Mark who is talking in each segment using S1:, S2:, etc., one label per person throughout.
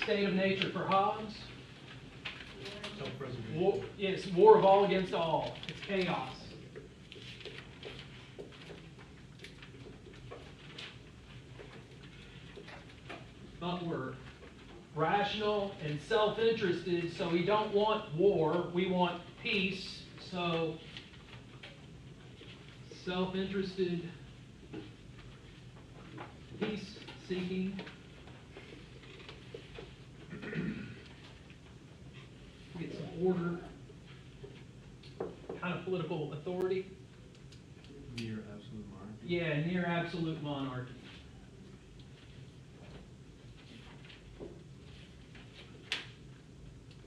S1: State of nature for Hobbes.
S2: Self-preservation.
S1: It's war of all against all. It's chaos. But we're rational and self-interested, so we don't want war. We want peace. So self-interested, peace-seeking. Get some order, kind of political authority.
S2: Near absolute monarchy.
S1: Yeah, near absolute monarchy.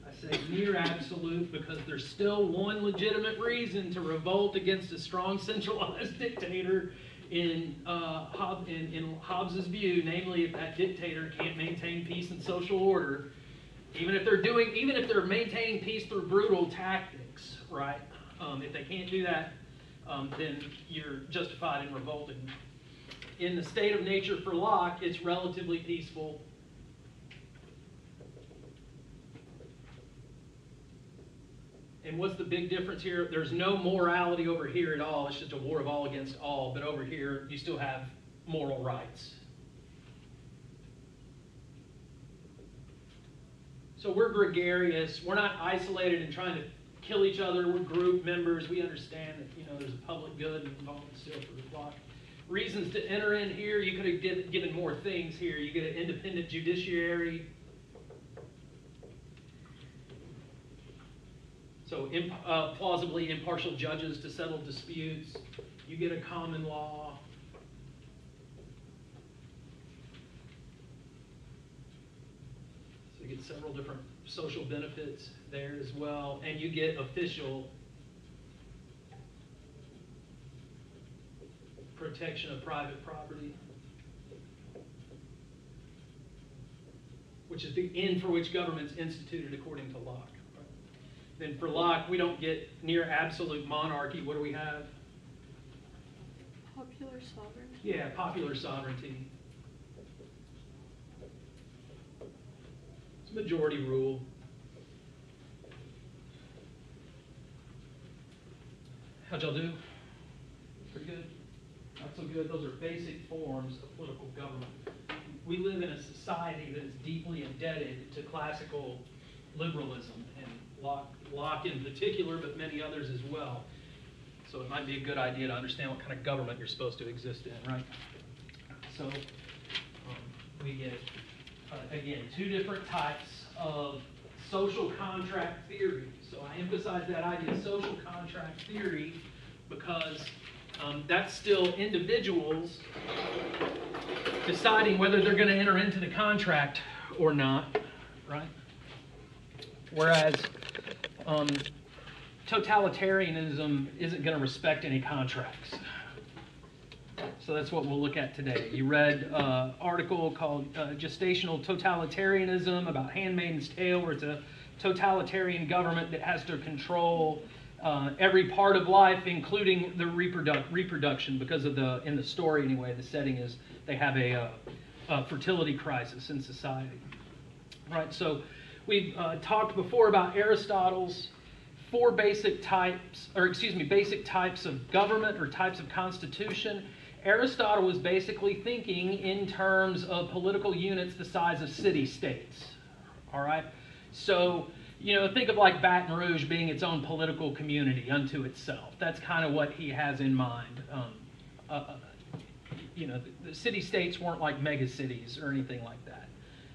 S1: I say near absolute because there's still one legitimate reason to revolt against a strong centralized dictator in Hobbes's view, namely if that dictator can't maintain peace and social order. Even if they're maintaining peace through brutal tactics, right? If they can't do that, then you're justified in revolting. In the state of nature for Locke, it's relatively peaceful. And what's the big difference here? There's no morality over here at all. It's just a war of all against all. But over here, you still have moral rights. So we're gregarious. We're not isolated and trying to kill each other. We're group members. We understand that there's a public good involved still for the Locke. Reasons to enter in here. You could have given more things here. You get an independent judiciary. So plausibly impartial judges to settle disputes. You get a common law. You get several different social benefits there as well, and you get official protection of private property, which is the end for which government's instituted according to Locke. Then for Locke, we don't get near absolute monarchy. What do we have?
S3: Popular sovereignty.
S1: Yeah, popular sovereignty. Majority rule. How'd y'all do? Pretty good? Not so good? Those are basic forms of political government. We live in a society that is deeply indebted to classical liberalism, and Locke in particular, but many others as well. So it might be a good idea to understand what kind of government you're supposed to exist in, right? So we get again, two different types of social contract theory. So I emphasize that idea of social contract theory because that's still individuals deciding whether they're going to enter into the contract or not, right? Whereas totalitarianism isn't going to respect any contracts. So that's what we'll look at today. You read an article called Gestational Totalitarianism about Handmaid's Tale, where it's a totalitarian government that has to control every part of life, including the reproduction, because of in the story anyway, the setting is they have a fertility crisis in society. Right, so we've talked before about Aristotle's four basic types of government or types of constitution. Aristotle was basically thinking in terms of political units the size of city-states. All right? So, think of like Baton Rouge being its own political community unto itself. That's kind of what he has in mind. The city-states weren't like megacities or anything like that.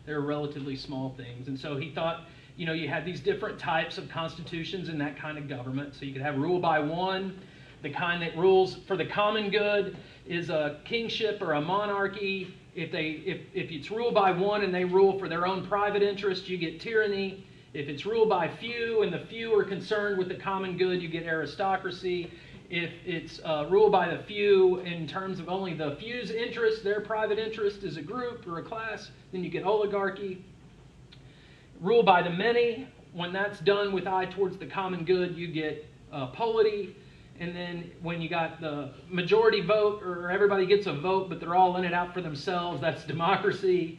S1: They were relatively small things. And so he thought, you had these different types of constitutions in that kind of government. So you could have rule by one. The kind that rules for the common good is a kingship or a monarchy. If it's ruled by one and they rule for their own private interest, you get tyranny. If it's ruled by few and the few are concerned with the common good, you get aristocracy. If it's ruled by the few in terms of only the few's interest, their private interest as a group or a class, then you get oligarchy. Ruled by the many, when that's done with eye towards the common good, you get polity. And then when you got the majority vote, or everybody gets a vote, but they're all in it out for themselves, that's democracy.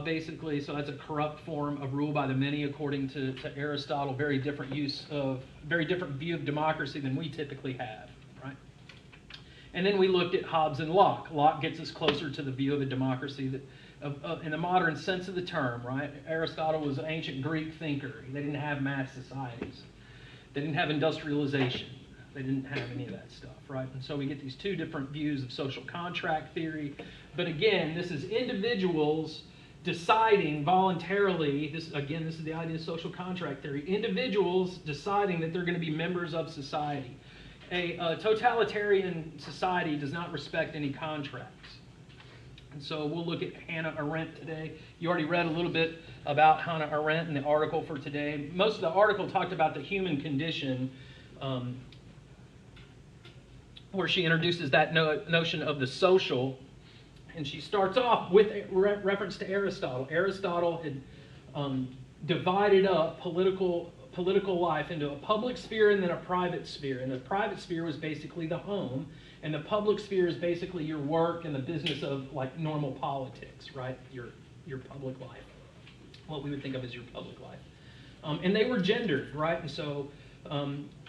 S1: basically. So that's a corrupt form of rule by the many, according to Aristotle. Very different view of democracy than we typically have, right? And then we looked at Hobbes and Locke. Locke gets us closer to the view of a democracy that, in the modern sense of the term, right? Aristotle was an ancient Greek thinker. They didn't have mass societies. They didn't have industrialization. They didn't have any of that stuff, right? And so we get these two different views of social contract theory. But again, this is individuals deciding voluntarily, this is the idea of social contract theory, individuals deciding that they're going to be members of society. A totalitarian society does not respect any contracts. And so we'll look at Hannah Arendt today. You already read a little bit about Hannah Arendt in the article for today. Most of the article talked about the human condition, where she introduces that notion of the social. And she starts off with a reference to Aristotle. Aristotle had divided up political life into a public sphere and then a private sphere. And the private sphere was basically the home, and the public sphere is basically your work and the business of like normal politics, right? Your public life, what we would think of as your public life. And they were gendered, right? And so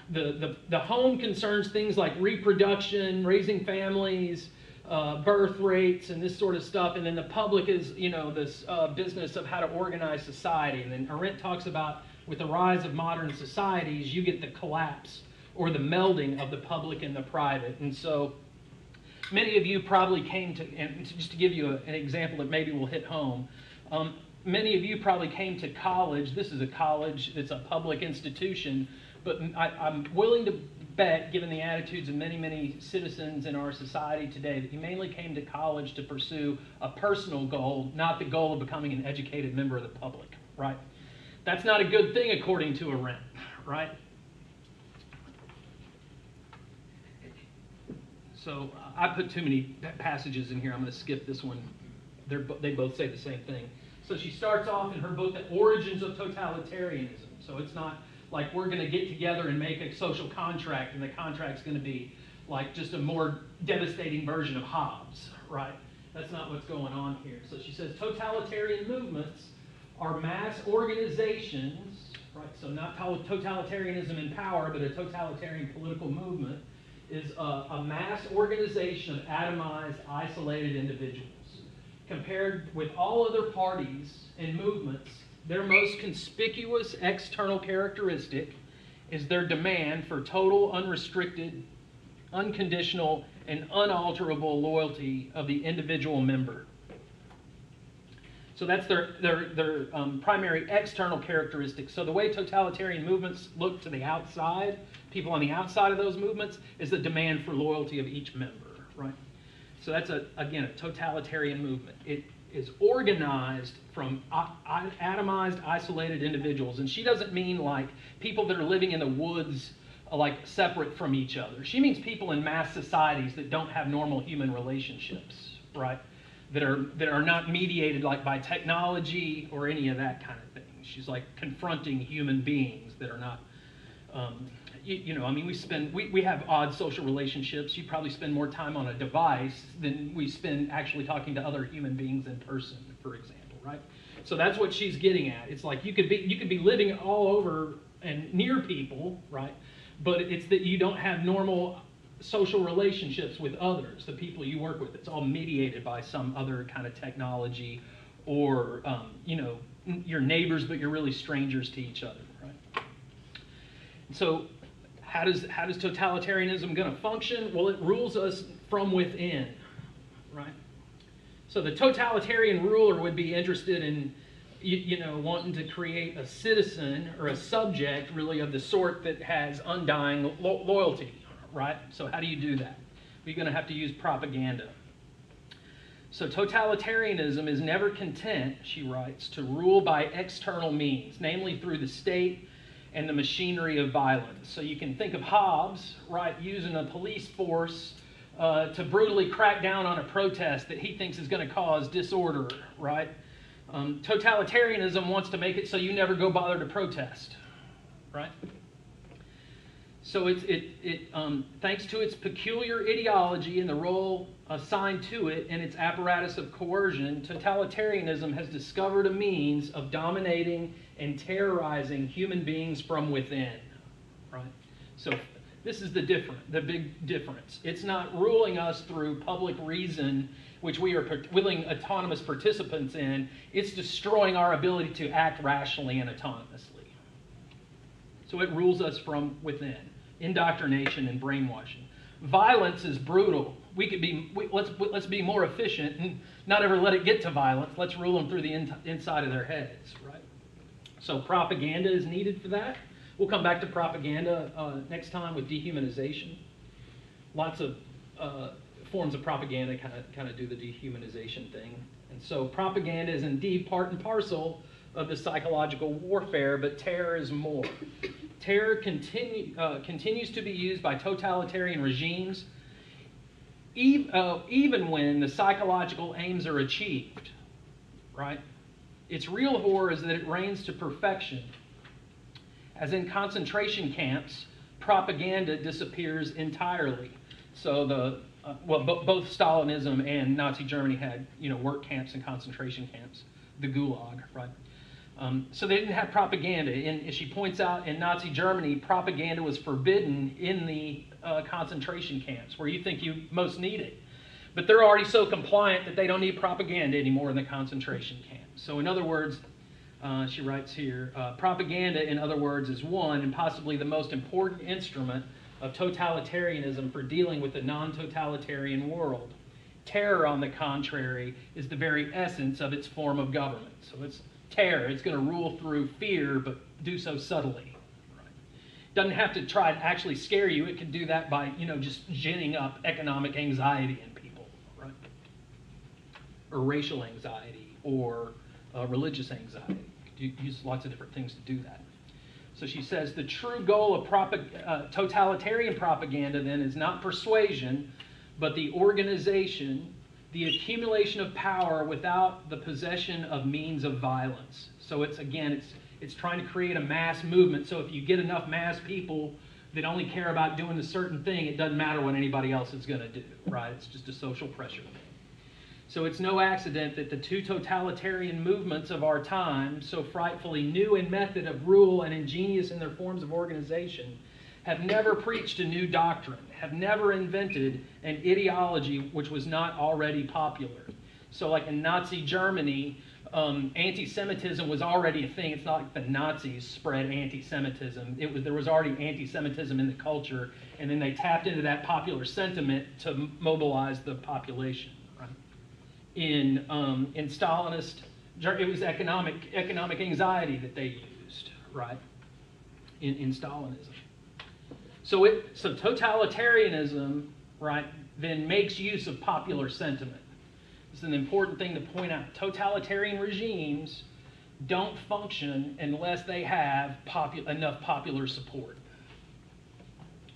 S1: the home concerns things like reproduction, raising families, birth rates, and this sort of stuff. And then the public is, this business of how to organize society. And then Arendt talks about, with the rise of modern societies, you get the collapse or the melding of the public and the private. And so many of you probably came to, and just to give you an example that maybe will hit home, many of you probably came to college. This is a college, it's a public institution, but I'm willing to bet, given the attitudes of many, many citizens in our society today, that you mainly came to college to pursue a personal goal, not the goal of becoming an educated member of the public, right? That's not a good thing according to Arendt, right? So I put too many passages in here. I'm going to skip this one. They both say the same thing. So she starts off in her book, The Origins of Totalitarianism. So it's not like we're going to get together and make a social contract, and the contract's going to be like just a more devastating version of Hobbes, right? That's not what's going on here. So she says totalitarian movements are mass organizations, right? So not totalitarianism in power, but a totalitarian political movement is a mass organization of atomized, isolated individuals. Compared with all other parties and movements, their most conspicuous external characteristic is their demand for total, unrestricted, unconditional, and unalterable loyalty of the individual member. So that's their primary external characteristic. So the way totalitarian movements look to the outside, people on the outside of those movements, is the demand for loyalty of each member, right? So that's, again, a totalitarian movement. It is organized from atomized, isolated individuals. And she doesn't mean like people that are living in the woods, like separate from each other. She means people in mass societies that don't have normal human relationships, right? That are not mediated like by technology or any of that kind of thing. She's like confronting human beings that are not, we have odd social relationships. You probably spend more time on a device than we spend actually talking to other human beings in person, for example, right? So that's what she's getting at. It's like you could be living all over and near people, right? But it's that you don't have normal social relationships with others, the people you work with. It's all mediated by some other kind of technology, or your neighbors, but you're really strangers to each other, right? So how does totalitarianism going to function? Well, it rules us from within, right? So the totalitarian ruler would be interested in wanting to create a citizen or a subject really of the sort that has undying loyalty, right? So how do you do that? You're going to have to use propaganda. So totalitarianism is never content, she writes, to rule by external means, namely through the state and the machinery of violence. So you can think of Hobbes, right, using a police force to brutally crack down on a protest that he thinks is going to cause disorder, right? Totalitarianism wants to make it so you never go bother to protest, right? So it thanks to its peculiar ideology and the role assigned to it in its apparatus of coercion, totalitarianism has discovered a means of dominating and terrorizing human beings from within. Right? So this is the big difference. It's not ruling us through public reason, which we are willing autonomous participants in. It's destroying our ability to act rationally and autonomously. So it rules us from within. Indoctrination and brainwashing. Violence is brutal. Let's be more efficient and not ever let it get to violence. Let's rule them through the inside of their heads, right? So propaganda is needed for that. We'll come back to propaganda next time with dehumanization. Lots of forms of propaganda kind of do the dehumanization thing. And so propaganda is indeed part and parcel of the psychological warfare, but terror is more. Terror continues to be used by totalitarian regimes even when the psychological aims are achieved, right? Its real horror is that it reigns to perfection. As in concentration camps, propaganda disappears entirely. So both Stalinism and Nazi Germany had, work camps and concentration camps, the Gulag, right? So they didn't have propaganda. And as she points out, in Nazi Germany, propaganda was forbidden in the concentration camps, where you think you most need it. But they're already so compliant that they don't need propaganda anymore in the concentration camps. So in other words, she writes here, propaganda, in other words, is one and possibly the most important instrument of totalitarianism for dealing with the non-totalitarian world. Terror, on the contrary, is the very essence of its form of government. So it's terror. It's going to rule through fear, but do so subtly. Right? Doesn't have to try and actually scare you. It can do that by, just ginning up economic anxiety in people, right? Or racial anxiety, or religious anxiety. You use lots of different things to do that. So she says the true goal of totalitarian propaganda then is not persuasion, but the organization, the accumulation of power without the possession of means of violence. So it's trying to create a mass movement. So if you get enough mass people that only care about doing a certain thing, it doesn't matter what anybody else is going to do, right? It's just a social pressure thing. So it's no accident that the two totalitarian movements of our time, so frightfully new in method of rule and ingenious in their forms of organization, have never preached a new doctrine, have never invented an ideology which was not already popular. So like in Nazi Germany, anti-Semitism was already a thing. It's not like the Nazis spread anti-Semitism. There was already anti-Semitism in the culture, and then they tapped into that popular sentiment to mobilize the population. Right? In Stalinist, it was economic anxiety that they used, right? In Stalinism. So totalitarianism, right, then makes use of popular sentiment. It's an important thing to point out. Totalitarian regimes don't function unless they have enough popular support.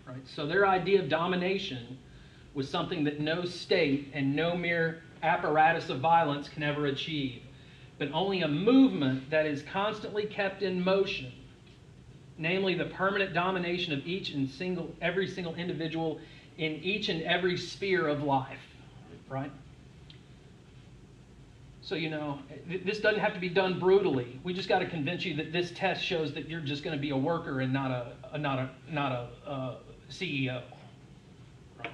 S1: Right? So their idea of domination was something that no state and no mere apparatus of violence can ever achieve, but only a movement that is constantly kept in motion, namely the permanent domination of every single individual in each and every sphere of life, right? So, this doesn't have to be done brutally. We just got to convince you that this test shows that you're just going to be a worker and not a CEO. Right?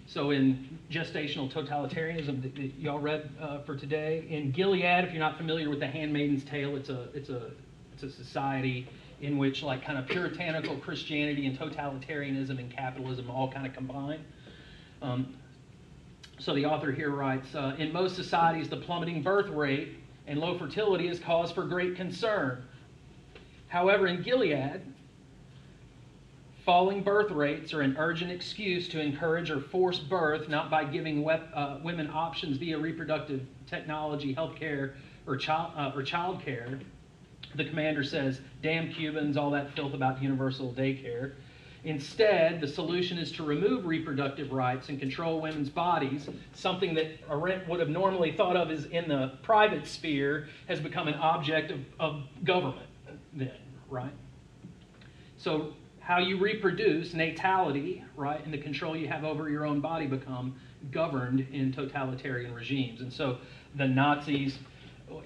S1: So in Gestational Totalitarianism that y'all read for today, in Gilead, if you're not familiar with The Handmaid's Tale, it's a society in which kind of puritanical Christianity and totalitarianism and capitalism all kind of combine. So the author here writes, in most societies, the plummeting birth rate and low fertility is cause for great concern. However, in Gilead, falling birth rates are an urgent excuse to encourage or force birth, not by giving women options via reproductive technology, healthcare, or child care. The commander says, damn Cubans, all that filth about universal daycare. Instead, the solution is to remove reproductive rights and control women's bodies. Something that Arendt would have normally thought of as in the private sphere has become an object of government then, right? So how you reproduce, natality, right, and the control you have over your own body become governed in totalitarian regimes. And so the Nazis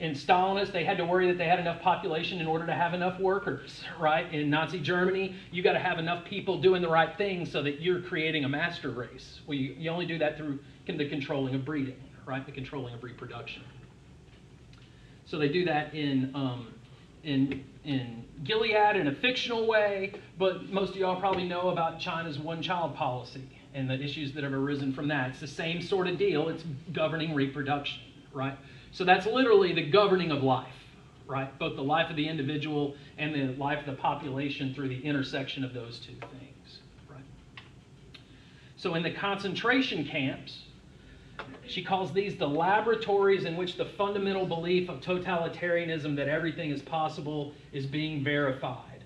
S1: and Stalinists, they had to worry that they had enough population in order to have enough workers, right? In Nazi Germany, you got to have enough people doing the right thing so that you're creating a master race. Well, you only do that through the controlling of breeding, right? The controlling of reproduction. So they do that in Gilead in a fictional way, but most of y'all probably know about China's one-child policy and the issues that have arisen from that. It's the same sort of deal. It's governing reproduction, right? So that's literally the governing of life, right? Both the life of the individual and the life of the population through the intersection of those two things, right? So in the concentration camps, she calls these the laboratories in which the fundamental belief of totalitarianism that everything is possible is being verified.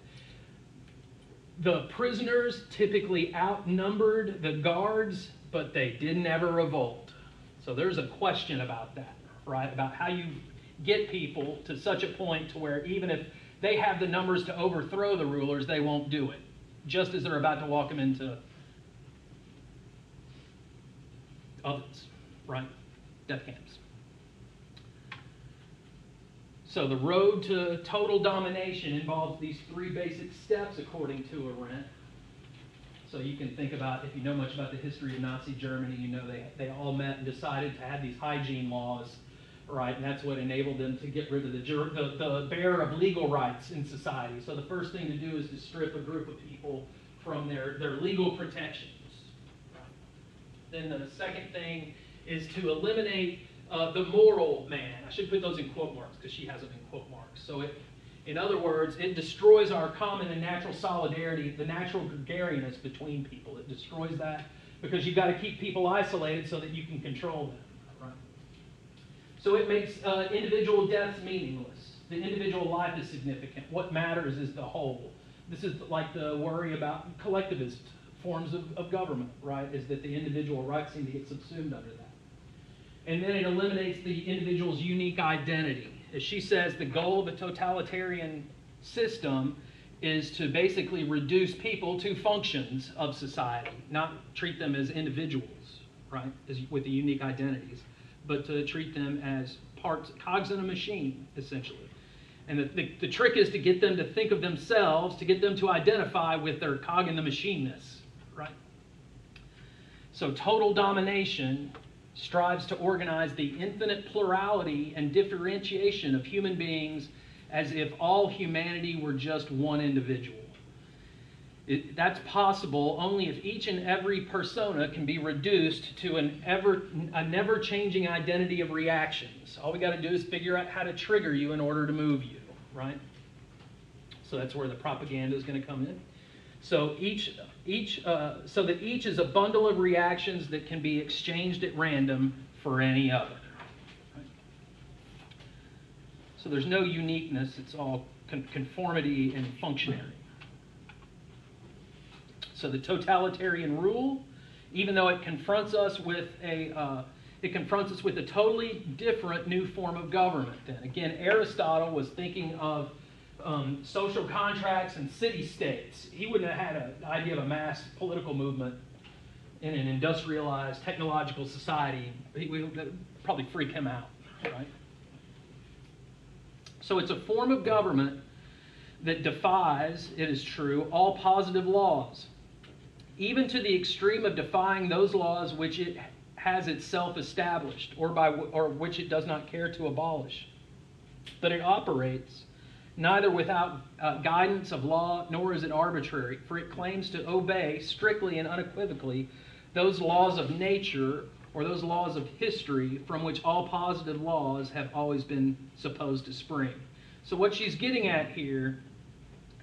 S1: The prisoners typically outnumbered the guards, but they didn't ever revolt. So there's a question about that, right? About how you get people to such a point to where even if they have the numbers to overthrow the rulers, they won't do it, just as they're about to walk them into ovens, right? Death camps. So the road to total domination involves these three basic steps, according to Arendt. So you can think about, if you know much about the history of Nazi Germany, you know they all met and decided to have these hygiene laws, right? And that's what enabled them to get rid of the bearer of legal rights in society. So the first thing to do is to strip a group of people from their legal protections. Then the second thing is to eliminate the moral man. I should put those in quote marks because she has them in quote marks. So in other words, it destroys our common and natural solidarity, the natural gregarious between people. It destroys that because you've got to keep people isolated so that you can control them. Right? So it makes individual deaths meaningless. The individual life is significant. What matters is the whole. This is like the worry about collectivist forms of government, right? Is that the individual rights seem to get subsumed under that. And then it eliminates the individual's unique identity. As she says, the goal of a totalitarian system is to basically reduce people to functions of society, not treat them as individuals, right, with the unique identities, but to treat them as parts, cogs in a machine, essentially. And the trick is to get them to think of themselves, to get them to identify with their cog in the machine-ness, right? So total domination strives to organize the infinite plurality and differentiation of human beings as if all humanity were just one individual. That's possible only if each and every persona can be reduced to a never-changing identity of reactions. All we got to do is figure out how to trigger you in order to move you, right? So that's where the propaganda is going to come in. So so that each is a bundle of reactions that can be exchanged at random for any other. Right? So there's no uniqueness, it's all conformity and functionary. So the totalitarian rule, even though it confronts us with a totally different new form of government. Then again, Aristotle was thinking of social contracts and city-states. He wouldn't have had an idea of a mass political movement in an industrialized, technological society. It would probably freak him out, right? So it's a form of government that defies, it is true, all positive laws, even to the extreme of defying those laws which it has itself established or which it does not care to abolish. But it operates neither without guidance of law, nor is it arbitrary, for it claims to obey strictly and unequivocally those laws of nature or those laws of history from which all positive laws have always been supposed to spring. So what she's getting at here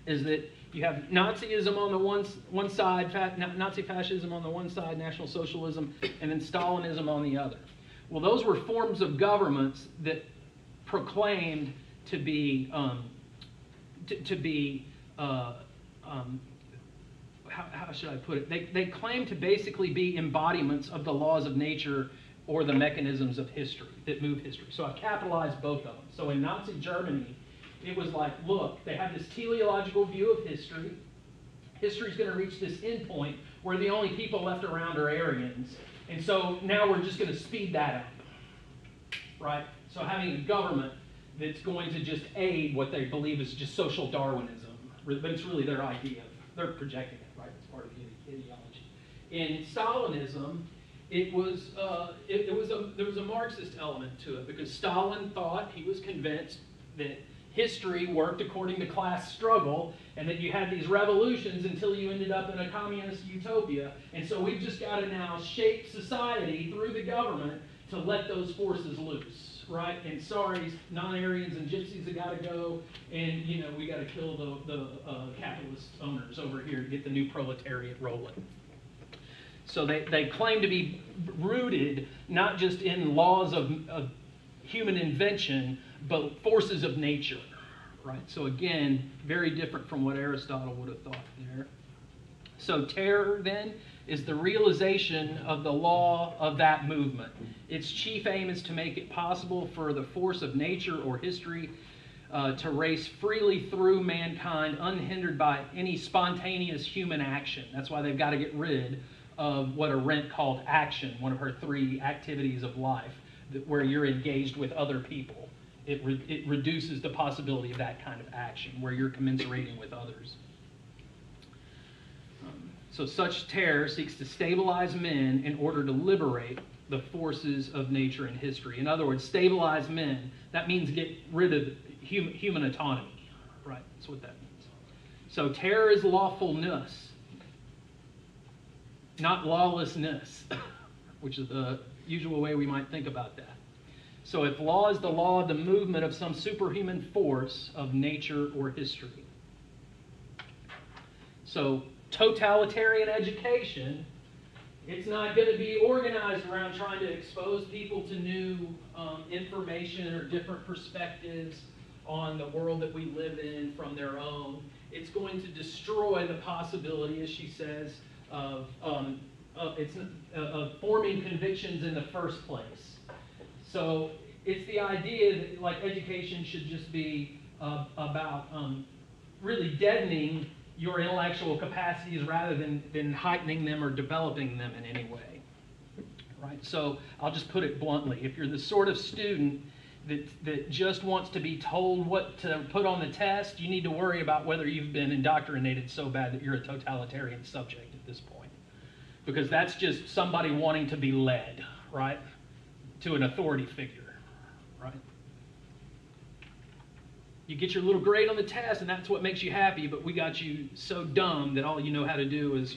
S1: is that you have Nazism on the one side, Nazi fascism on the one side, National Socialism, and then Stalinism on the other. Well, those were forms of governments that proclaimed to be how should I put it? They claim to basically be embodiments of the laws of nature or the mechanisms of history that move history. So I capitalized both of them. So in Nazi Germany, it was like, look, they have this teleological view of history, history's going to reach this end point where the only people left around are Aryans. And so now we're just going to speed that up, right? So having a government that's going to just aid what they believe is just social Darwinism, but it's really their idea. They're projecting it, right? It's part of the ideology. In Stalinism, there was a Marxist element to it because Stalin thought, he was convinced that history worked according to class struggle and that you had these revolutions until you ended up in a communist utopia. And so we've just got to now shape society through the government to let those forces loose, right? And sorry, non-Aryans and gypsies have got to go, and we got to kill the capitalist owners over here to get the new proletariat rolling. So they claim to be rooted not just in laws of human invention, but forces of nature, right? So again, very different from what Aristotle would have thought there. So terror, then, is the realization of the law of that movement. Its chief aim is to make it possible for the force of nature or history to race freely through mankind unhindered by any spontaneous human action. That's why they've got to get rid of what Arendt called action, one of her 3 activities of life, where you're engaged with other people. It reduces the possibility of that kind of action, where you're commensurating with others. So such terror seeks to stabilize men in order to liberate the forces of nature and history. In other words, stabilize men, that means get rid of human autonomy, right? That's what that means. So terror is lawfulness, not lawlessness, which is the usual way we might think about that. So if law is the law of the movement of some superhuman force of nature or history. So totalitarian education, it's not going to be organized around trying to expose people to new information or different perspectives on the world that we live in from their own. It's going to destroy the possibility, as she says, of forming convictions in the first place. So it's the idea that like education should just be about really deadening your intellectual capacities rather than heightening them or developing them in any way. Right? So I'll just put it bluntly. If you're the sort of student that just wants to be told what to put on the test, you need to worry about whether you've been indoctrinated so bad that you're a totalitarian subject at this point. Because that's just somebody wanting to be led, right, to an authority figure, right? You get your little grade on the test, and that's what makes you happy, but we got you so dumb that all you know how to do is,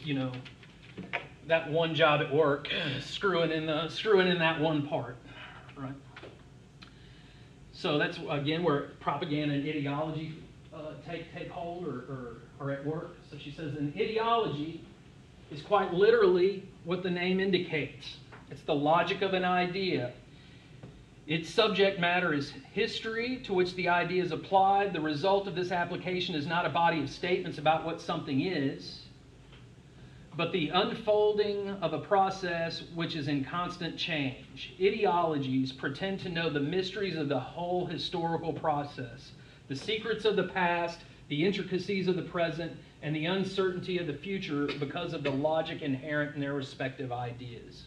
S1: that one job at work, screwing in that one part, right? So that's, again, where propaganda and ideology take hold or at work. So she says, an ideology is quite literally what the name indicates. It's the logic of an idea. Its subject matter is history to which the idea is applied. The result of this application is not a body of statements about what something is, but the unfolding of a process which is in constant change. Ideologies pretend to know the mysteries of the whole historical process, the secrets of the past, the intricacies of the present, and the uncertainty of the future because of the logic inherent in their respective ideas.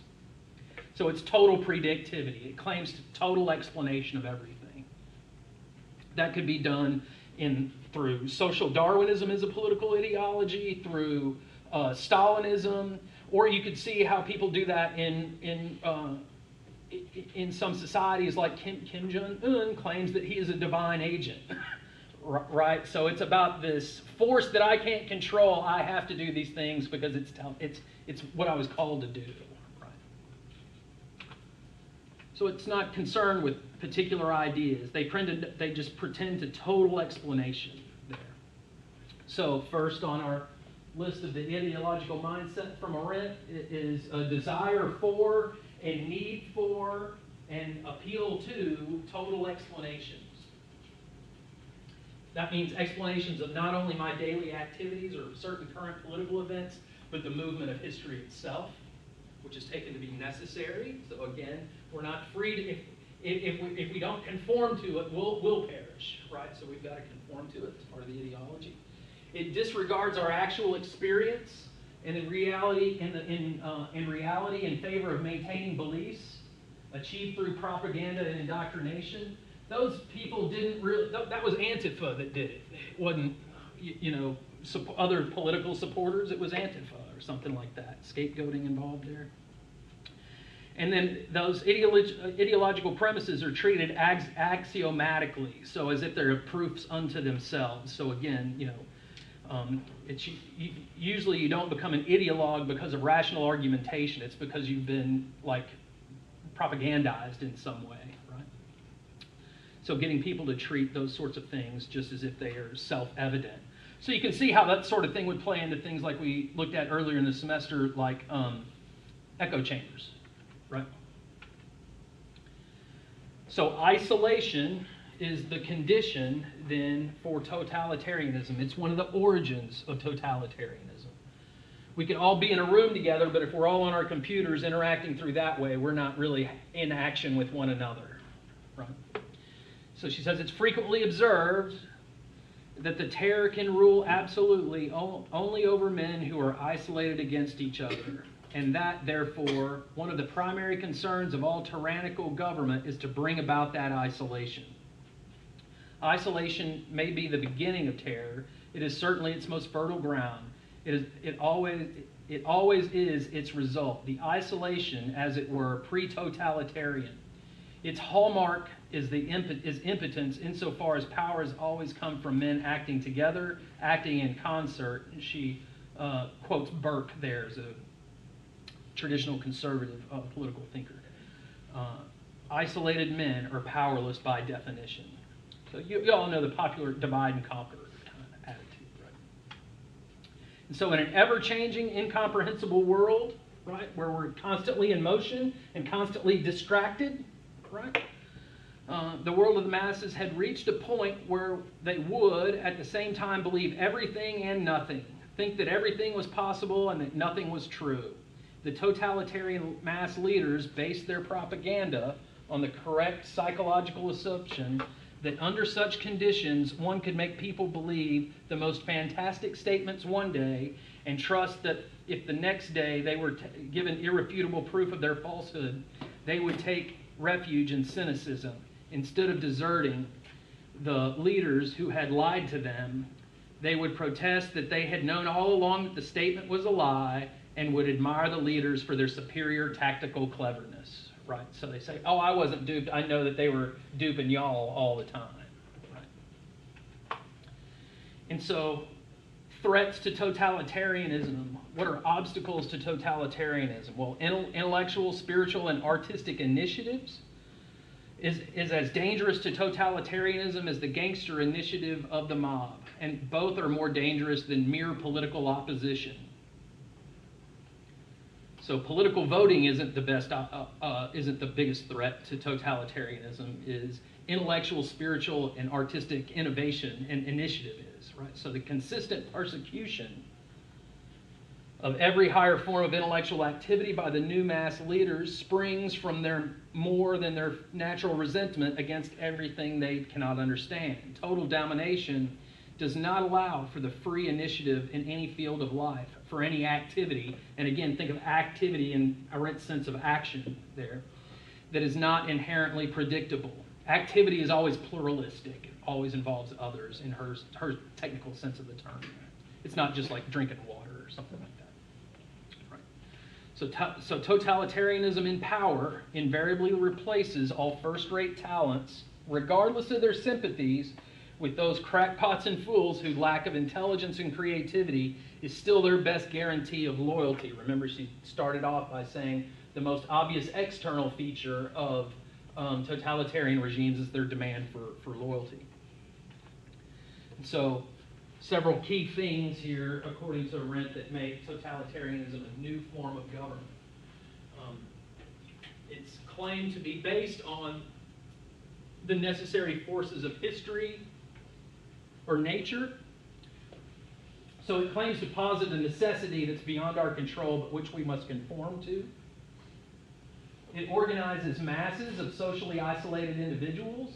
S1: So it's total predictivity. It claims total explanation of everything. That could be done through social Darwinism as a political ideology, through Stalinism, or you could see how people do that in some societies, like Kim Jong-un claims that he is a divine agent. Right? So it's about this force that I can't control. I have to do these things because it's what I was called to do. Right? So it's not concerned with particular ideas. They just pretend to total explanation there. So first on our list of the ideological mindset from Arendt is a desire for, a need for, and appeal to total explanations. That means explanations of not only my daily activities or certain current political events, but the movement of history itself, which is taken to be necessary. So again, we're not free to, if we don't conform to it, we'll perish, right? So we've got to conform to it as part of the ideology. It disregards our actual experience, and in reality, in favor of maintaining beliefs achieved through propaganda and indoctrination. Those people didn't really. That was Antifa that did it. It wasn't, other political supporters. It was Antifa or something like that. Scapegoating involved there. And then those ideological premises are treated axiomatically, so as if they're proofs unto themselves. So again, usually you don't become an ideologue because of rational argumentation. It's because you've been like propagandized in some way, right? So getting people to treat those sorts of things just as if they are self-evident. So you can see how that sort of thing would play into things like we looked at earlier in the semester, like echo chambers. Right? So isolation is the condition then for totalitarianism. It's one of the origins of totalitarianism. We can all be in a room together, but if we're all on our computers interacting through that way, we're not really in action with one another. Right? So she says it's frequently observed that the terror can rule absolutely only over men who are isolated against each other. And that, therefore, one of the primary concerns of all tyrannical government is to bring about that isolation. Isolation may be the beginning of terror. It is certainly its most fertile ground. It always is its result. The isolation, as it were, pre-totalitarian. Its hallmark is impotence insofar as power has always come from men acting together, acting in concert. And she quotes Burke there as a traditional conservative political thinker. Isolated men are powerless by definition. So you all know the popular divide and conquer kind of attitude, right? And so in an ever-changing, incomprehensible world, right, where we're constantly in motion and constantly distracted, right, the world of the masses had reached a point where they would, at the same time, believe everything and nothing, think that everything was possible and that nothing was true. The totalitarian mass leaders based their propaganda on the correct psychological assumption that under such conditions, one could make people believe the most fantastic statements one day and trust that if the next day they were given irrefutable proof of their falsehood, they would take refuge in cynicism instead of deserting the leaders who had lied to them. They would protest that they had known all along that the statement was a lie and would admire the leaders for their superior tactical cleverness, right? So they say, oh, I wasn't duped. I know that they were duping y'all all the time, right? And so threats to totalitarianism, what are obstacles to totalitarianism? Well, intellectual, spiritual, and artistic initiatives is as dangerous to totalitarianism as the gangster initiative of the mob, and both are more dangerous than mere political opposition. So political voting isn't the biggest threat to totalitarianism. Is intellectual, spiritual, and artistic innovation and initiative is, right? So the consistent persecution of every higher form of intellectual activity by the new mass leaders springs from their more than their natural resentment against everything they cannot understand. Total domination does not allow for the free initiative in any field of life, for any activity, and again, think of activity in Arendt's sense of action there, that is not inherently predictable. Activity is always pluralistic. It always involves others in her technical sense of the term. It's not just like drinking water or something like that. Right. So totalitarianism in power invariably replaces all first-rate talents, regardless of their sympathies, with those crackpots and fools whose lack of intelligence and creativity is still their best guarantee of loyalty. Remember, she started off by saying the most obvious external feature of totalitarian regimes is their demand for loyalty. And so several key things here, according to Arendt, that make totalitarianism a new form of government. It's claimed to be based on the necessary forces of history or nature. So it claims to posit a necessity that's beyond our control, but which we must conform to. It organizes masses of socially isolated individuals.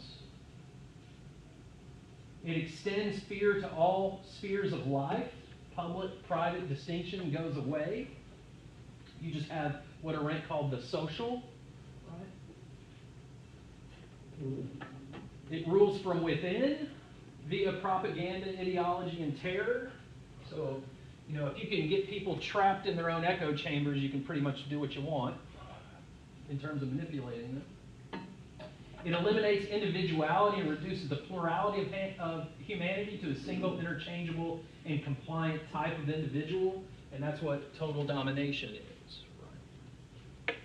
S1: It extends fear to all spheres of life. Public-private distinction goes away. You just have what Arendt called the social, right? It rules from within via propaganda, ideology, and terror. So, if you can get people trapped in their own echo chambers, you can pretty much do what you want in terms of manipulating them. It eliminates individuality and reduces the plurality of humanity to a single, interchangeable, and compliant type of individual, and that's what total domination is. Right?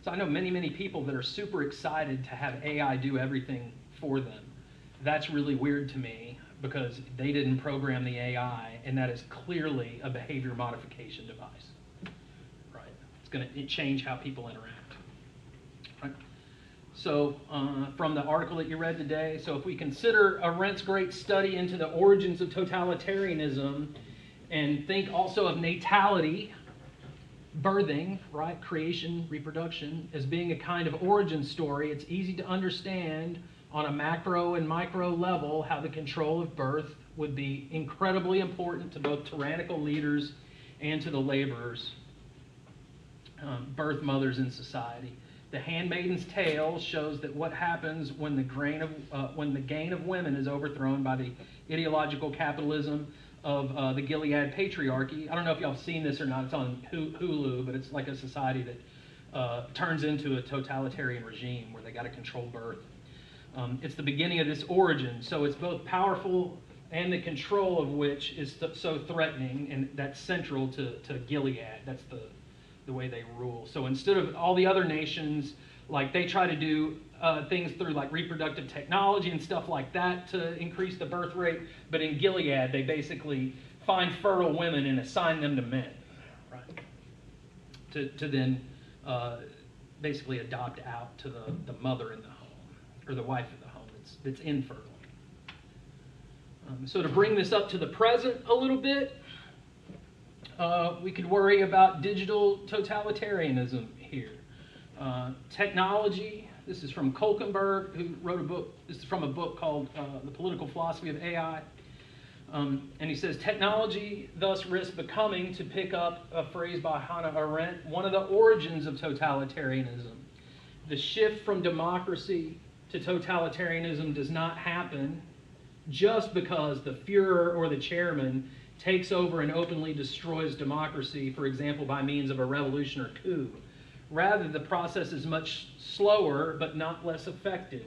S1: So I know many, many people that are super excited to have AI do everything for them. That's really weird to me because they didn't program the AI, and that is clearly a behavior modification device. Right? It's going to change how people interact. Right? So from the article that you read today, so if we consider Arendt's great study into the origins of totalitarianism and think also of natality, birthing, right, creation, reproduction, as being a kind of origin story, it's easy to understand on a macro and micro level how the control of birth would be incredibly important to both tyrannical leaders and to the laborers, birth mothers in society. The Handmaid's Tale shows that what happens when the gain of women is overthrown by the ideological capitalism of the Gilead patriarchy. I don't know if y'all have seen this or not. It's on Hulu, but it's like a society that turns into a totalitarian regime where they got to control birth. It's the beginning of this origin, so it's both powerful and the control of which is so threatening, and that's central to Gilead. That's the way they rule. So instead of all the other nations, like they try to do things through like reproductive technology and stuff like that to increase the birth rate, but in Gilead they basically find fertile women and assign them to men, right? To then basically adopt out to the mother in the home, or the wife of the home that's infertile. So to bring this up to the present a little bit, we could worry about digital totalitarianism here. Technology, this is from Kolkenberg, who wrote a book, this is from a book called The Political Philosophy of AI. And he says, technology thus risks becoming, to pick up a phrase by Hannah Arendt, one of the origins of totalitarianism. The shift from democracy to totalitarianism does not happen just because the Führer or the chairman takes over and openly destroys democracy, for example, by means of a revolution or coup. Rather, the process is much slower, but not less effective.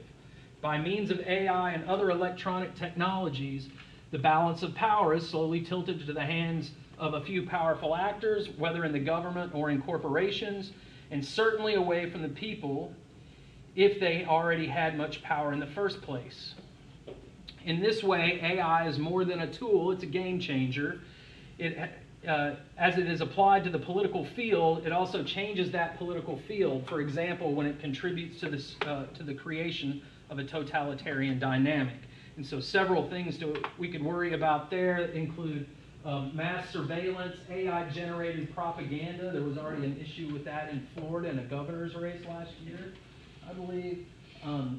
S1: By means of AI and other electronic technologies, the balance of power is slowly tilted to the hands of a few powerful actors, whether in the government or in corporations, and certainly away from the people if they already had much power in the first place. In this way, AI is more than a tool, it's a game changer. As it is applied to the political field, it also changes that political field. For example, when it contributes to the creation of a totalitarian dynamic. And so several things we could worry about there include mass surveillance, AI-generated propaganda. There was already an issue with that in Florida in a governor's race last year, I believe.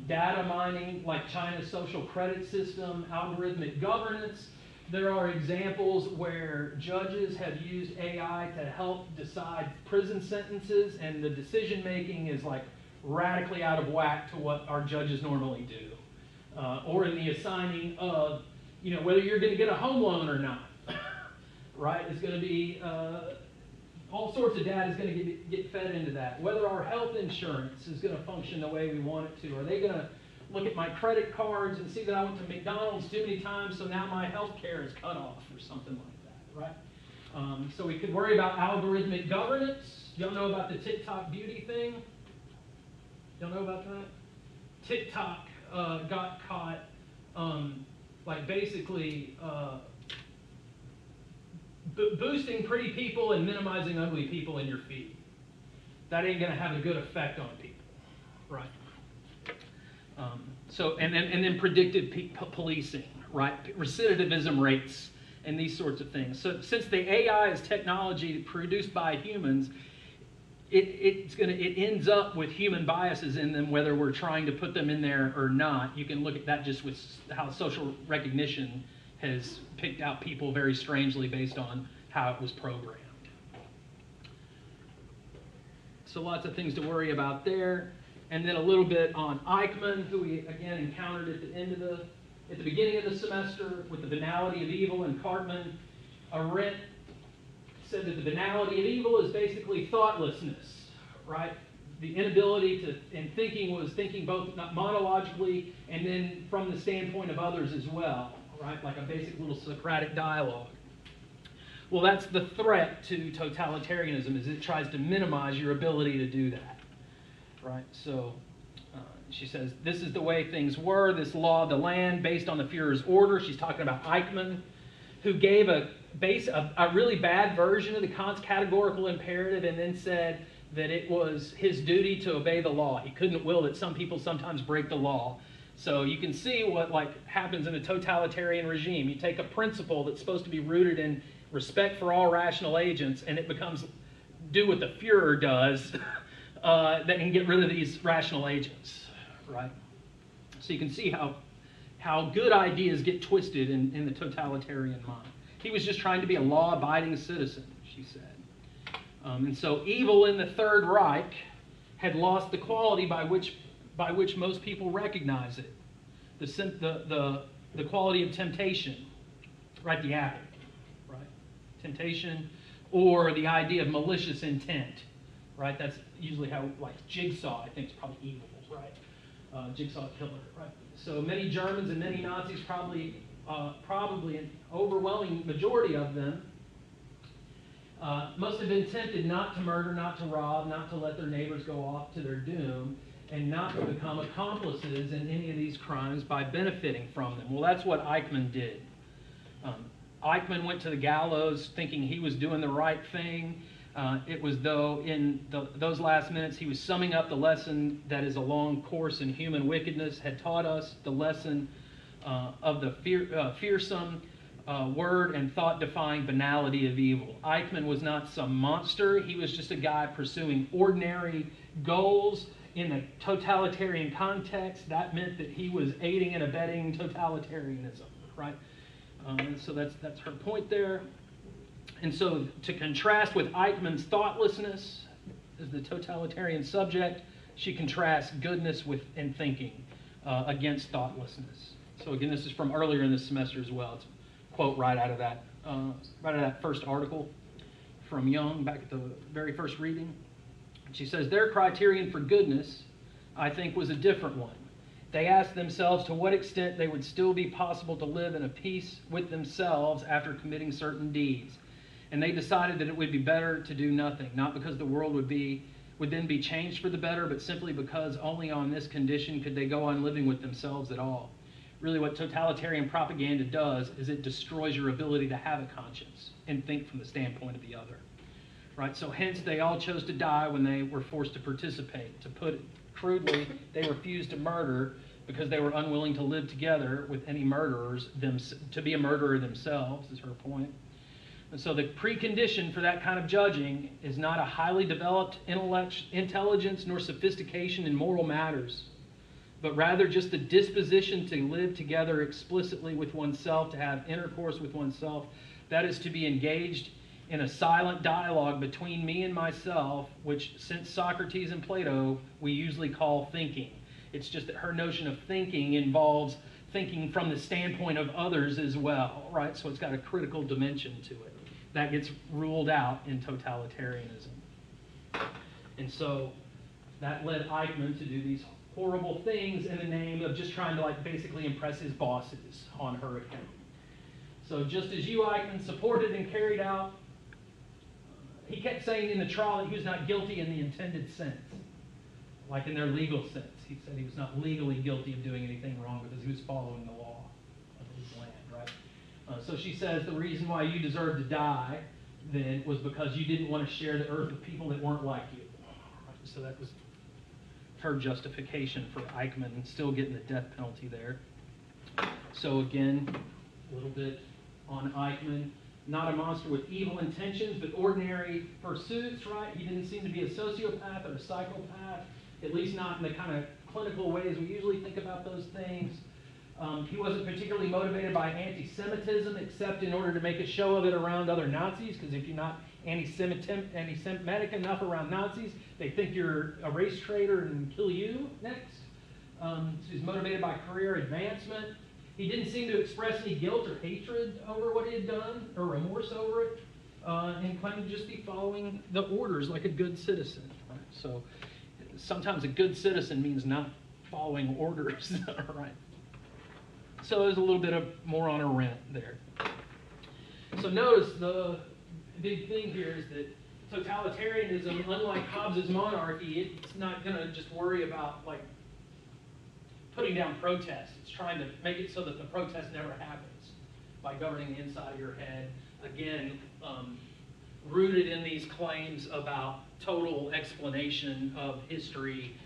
S1: Data mining, like China's social credit system, algorithmic governance. There are examples where judges have used AI to help decide prison sentences, and the decision making is like radically out of whack to what our judges normally do. Or in the assigning of, whether you're going to get a home loan or not, right? It's going to be all sorts of data is going to get fed into that. Whether our health insurance is going to function the way we want it to. Are they going to look at my credit cards and see that I went to McDonald's too many times, so now my health care is cut off or something like that, right? So we could worry about algorithmic governance. Y'all know about the TikTok beauty thing? Y'all know about that? TikTok got caught basically boosting pretty people and minimizing ugly people in your feed. That ain't going to have a good effect on people, right? And then predictive policing, right? Recidivism rates and these sorts of things. So since the AI is technology produced by humans, it ends up with human biases in them, whether we're trying to put them in there or not. You can look at that just with how social recognition has picked out people very strangely based on how it was programmed. So lots of things to worry about there. And then a little bit on Eichmann, who we again encountered at the beginning of the semester with the banality of evil, and Cartman. Arendt said that the banality of evil is basically thoughtlessness, right? The inability in thinking was thinking both monologically and then from the standpoint of others as well, right? Like a basic little Socratic dialogue. Well, that's the threat to totalitarianism, is it tries to minimize your ability to do that, right? So she says, this is the way things were, this law of the land based on the Führer's order. She's talking about Eichmann, who gave a really bad version of the Kant's categorical imperative and then said that it was his duty to obey the law. He couldn't will that some people sometimes break the law. So you can see what happens in a totalitarian regime. You take a principle that's supposed to be rooted in respect for all rational agents, and it becomes do what the Führer does that can get rid of these rational agents, right? So you can see how good ideas get twisted in the totalitarian mind. He was just trying to be a law-abiding citizen, she said. And so evil in the Third Reich had lost the quality by which most people recognize it. The quality of temptation, right? The apple, right? Temptation, or the idea of malicious intent, right? That's usually how, Jigsaw, I think, is probably evil, right? Jigsaw killer, right? So many Germans and many Nazis, probably an overwhelming majority of them, must have been tempted not to murder, not to rob, not to let their neighbors go off to their doom, and not to become accomplices in any of these crimes by benefiting from them. Well, that's what Eichmann did. Eichmann went to the gallows thinking he was doing the right thing. It was though in those last minutes he was summing up the lesson that is a long course in human wickedness had taught us, the lesson of the fearsome word and thought-defying banality of evil. Eichmann was not some monster. He was just a guy pursuing ordinary goals in a totalitarian context. That meant that he was aiding and abetting totalitarianism, right? So that's her point there. And so to contrast with Eichmann's thoughtlessness as the totalitarian subject, she contrasts goodness and thinking against thoughtlessness. So again, this is from earlier in this semester as well. It's a quote right out of that first article from Young back at the very first reading. She says, their criterion for goodness, I think, was a different one. They asked themselves to what extent they would still be possible to live in a peace with themselves after committing certain deeds. And they decided that it would be better to do nothing, not because the world would then be changed for the better, but simply because only on this condition could they go on living with themselves at all. Really what totalitarian propaganda does is it destroys your ability to have a conscience and think from the standpoint of the other. Right? So hence they all chose to die when they were forced to participate. To put it crudely, they refused to murder because they were unwilling to live together with any murderers, to be a murderer themselves, is her point. And so the precondition for that kind of judging is not a highly developed intelligence nor sophistication in moral matters, but rather just the disposition to live together explicitly with oneself, to have intercourse with oneself. That is to be engaged in a silent dialogue between me and myself, which since Socrates and Plato, we usually call thinking. It's just that her notion of thinking involves thinking from the standpoint of others as well, right? So it's got a critical dimension to it. That gets ruled out in totalitarianism. And so that led Eichmann to do these horrible things in the name of just trying to basically impress his bosses on her account. So just as you, Eichmann, supported and carried out, he kept saying in the trial that he was not guilty in the intended sense, like in their legal sense. He said he was not legally guilty of doing anything wrong because he was following the law of his land, right? So she says the reason why you deserved to die then was because you didn't want to share the earth with people that weren't like you. So that was her justification for Eichmann and still getting the death penalty there. So again, a little bit on Eichmann. not a monster with evil intentions, but ordinary pursuits, right? He didn't seem to be a sociopath or a psychopath, at least not in the kind of clinical ways we usually think about those things. He wasn't particularly motivated by anti-Semitism, except in order to make a show of it around other Nazis, because if you're not anti-Semitic enough around Nazis, they think you're a race traitor and kill you next. So he's motivated by career advancement. He didn't seem to express any guilt or hatred over what he had done, or remorse over it, and claimed to just be following the orders like a good citizen. Right? So sometimes a good citizen means not following orders, right? So there's a little bit of more on Arendt there. So notice the big thing here is that totalitarianism, unlike Hobbes's monarchy, it's not going to just worry about like putting down protests. It's trying to make it so that the protest never happens by governing the inside of your head. Again, rooted in these claims about total explanation of history,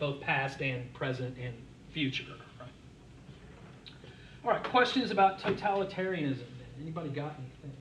S1: both past and present and future. Right? All right, questions about totalitarianism? Anybody got anything?